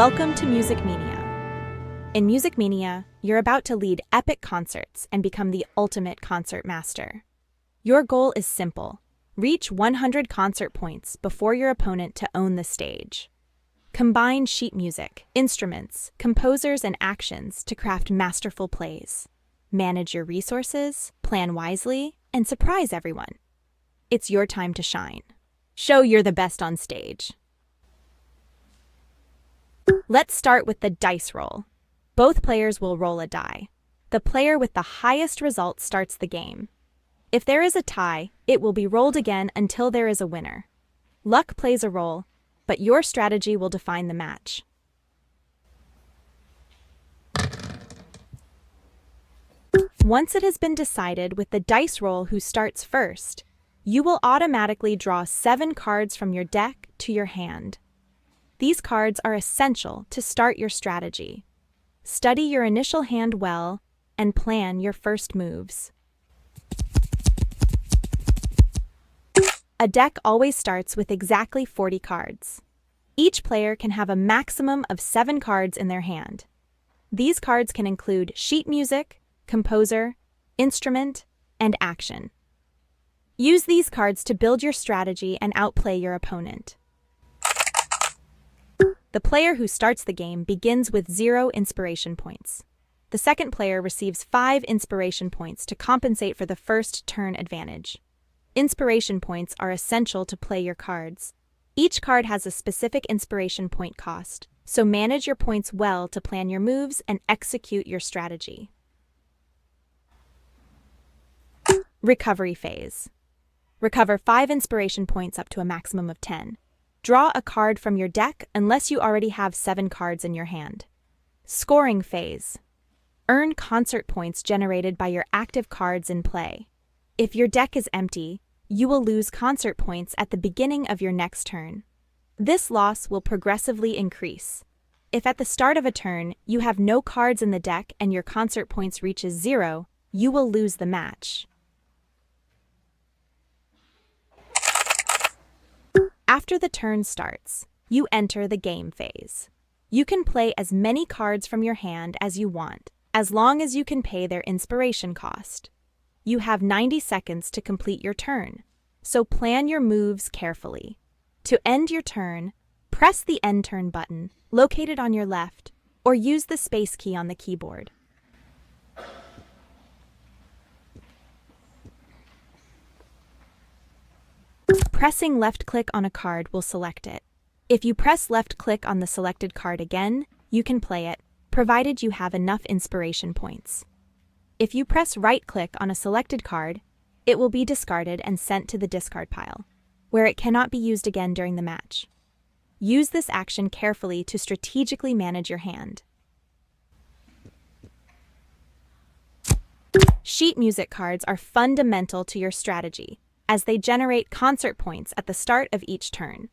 Welcome to Musicmenia. In Musicmenia, you're about to lead epic concerts and become the ultimate concert master. Your goal is simple: reach 100 concert points before your opponent to own the stage. Combine sheet music, instruments, composers, and actions to craft masterful plays. Manage your resources, plan wisely, and surprise everyone. It's your time to shine. Show you're the best on stage. Let's start with the dice roll. Both players will roll a die. The player with the highest result starts the game. If there is a tie, it will be rolled again until there is a winner. Luck plays a role, but your strategy will define the match. Once it has been decided with the dice roll who starts first, you will automatically draw 7 cards from your deck to your hand. These cards are essential to start your strategy. Study your initial hand well and plan your first moves. A deck always starts with exactly 40 cards. Each player can have a maximum of 7 cards in their hand. These cards can include sheet music, composer, instrument, and action. Use these cards to build your strategy and outplay your opponent. The player who starts the game begins with 0 inspiration points. The second player receives 5 inspiration points to compensate for the first turn advantage. Inspiration points are essential to play your cards. Each card has a specific inspiration point cost, so manage your points well to plan your moves and execute your strategy. Recovery phase. Recover 5 inspiration points up to a maximum of 10. Draw a card from your deck unless you already have 7 cards in your hand. Scoring phase. Earn concert points generated by your active cards in play. If your deck is empty, you will lose concert points at the beginning of your next turn. This loss will progressively increase. If at the start of a turn you have no cards in the deck and your concert points reaches 0, you will lose the match. After the turn starts, you enter the game phase. You can play as many cards from your hand as you want, as long as you can pay their inspiration cost. You have 90 seconds to complete your turn, so plan your moves carefully. To end your turn, press the end turn button, located on your left, or use the space key on the keyboard. Pressing left-click on a card will select it. If you press left-click on the selected card again, you can play it, provided you have enough inspiration points. If you press right-click on a selected card, it will be discarded and sent to the discard pile, where it cannot be used again during the match. Use this action carefully to strategically manage your hand. Sheet music cards are fundamental to your strategy, as they generate concert points at the start of each turn.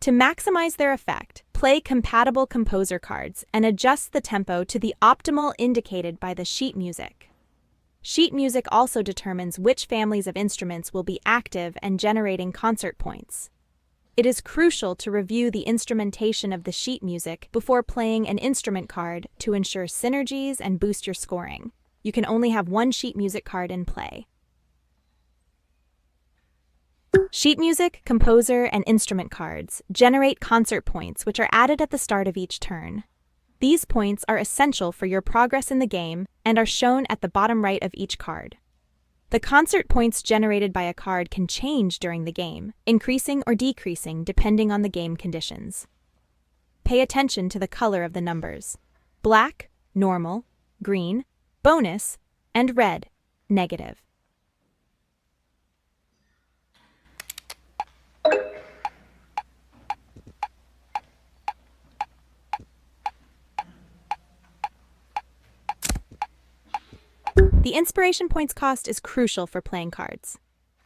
To maximize their effect, play compatible composer cards and adjust the tempo to the optimal indicated by the sheet music. Sheet music also determines which families of instruments will be active and generating concert points. It is crucial to review the instrumentation of the sheet music before playing an instrument card to ensure synergies and boost your scoring. You can only have 1 sheet music card in play. Sheet music, composer, and instrument cards generate concert points which are added at the start of each turn. These points are essential for your progress in the game and are shown at the bottom right of each card. The concert points generated by a card can change during the game, increasing or decreasing depending on the game conditions. Pay attention to the color of the numbers: black, normal; green, bonus; and red, negative. The inspiration points cost is crucial for playing cards.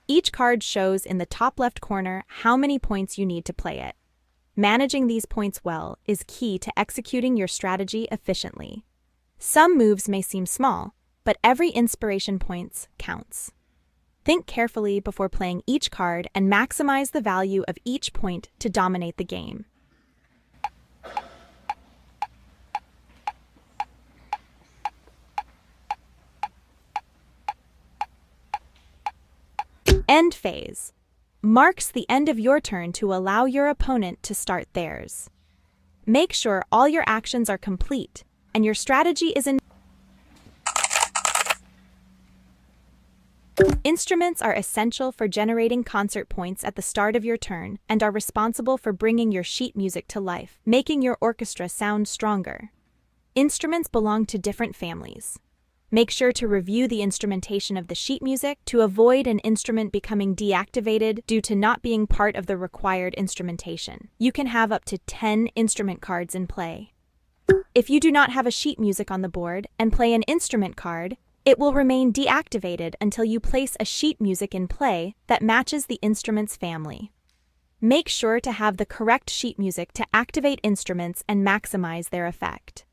Each card shows in the top left corner how many points you need to play it. Managing these points well is key to executing your strategy efficiently. Some moves may seem small, but every inspiration point counts. Think carefully before playing each card and maximize the value of each point to dominate the game. End phase marks the end of your turn to allow your opponent to start theirs. Make sure all your actions are complete and your strategy is in. Instruments are essential for generating concert points at the start of your turn and are responsible for bringing your sheet music to life, making your orchestra sound stronger. Instruments belong to different families. Make sure to review the instrumentation of the sheet music to avoid an instrument becoming deactivated due to not being part of the required instrumentation. You can have up to 10 instrument cards in play. If you do not have a sheet music on the board and play an instrument card, it will remain deactivated until you place a sheet music in play that matches the instrument's family. Make sure to have the correct sheet music to activate instruments and maximize their effect.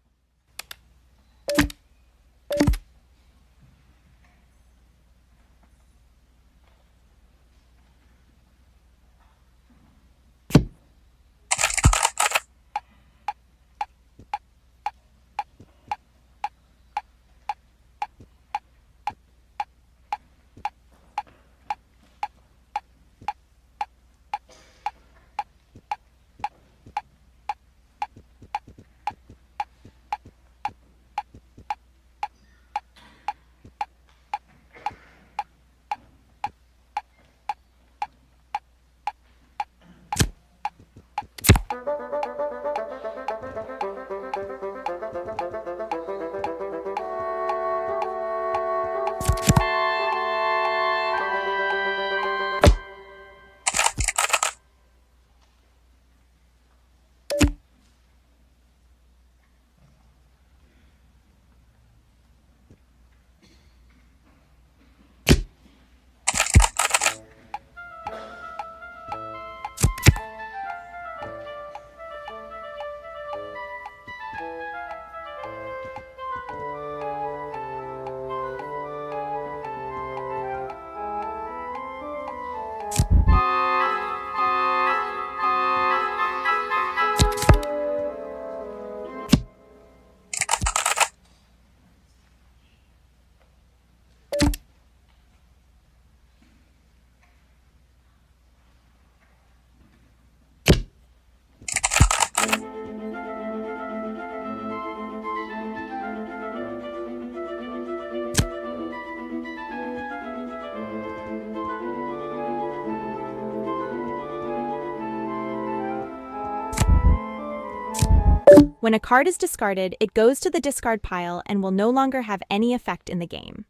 When a card is discarded, it goes to the discard pile and will no longer have any effect in the game.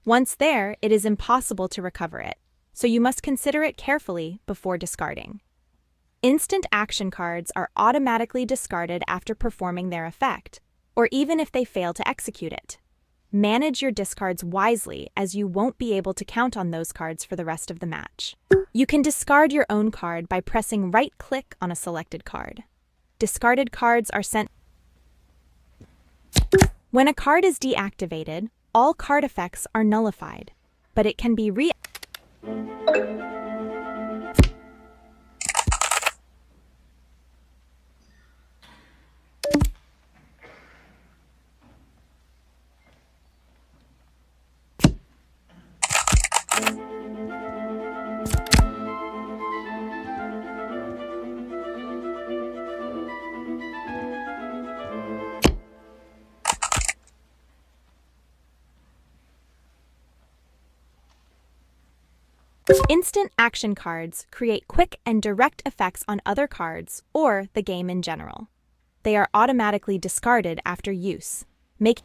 Once there, it is impossible to recover it, so you must consider it carefully before discarding. Instant action cards are automatically discarded after performing their effect, or even if they fail to execute it. Manage your discards wisely, as you won't be able to count on those cards for the rest of the match. You can discard your own card by pressing right-click on a selected card. Discarded cards are sent. When a card is deactivated, all card effects are nullified, but it can be Instant action cards create quick and direct effects on other cards or the game in general. They are automatically discarded after use, making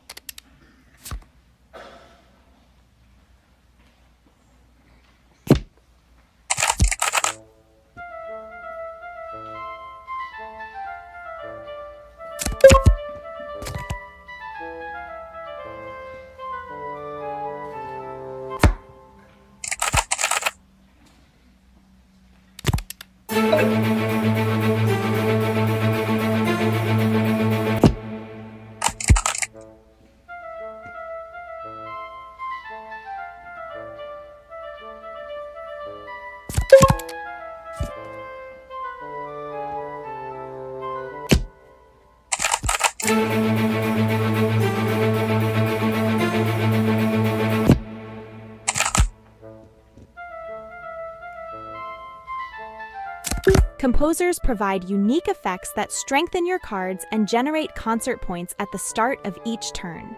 Composers provide unique effects that strengthen your cards and generate concert points at the start of each turn.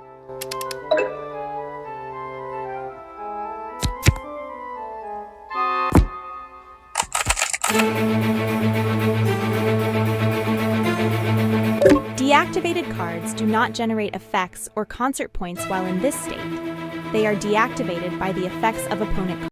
Deactivated cards do not generate effects or concert points while in this state. They are deactivated by the effects of opponent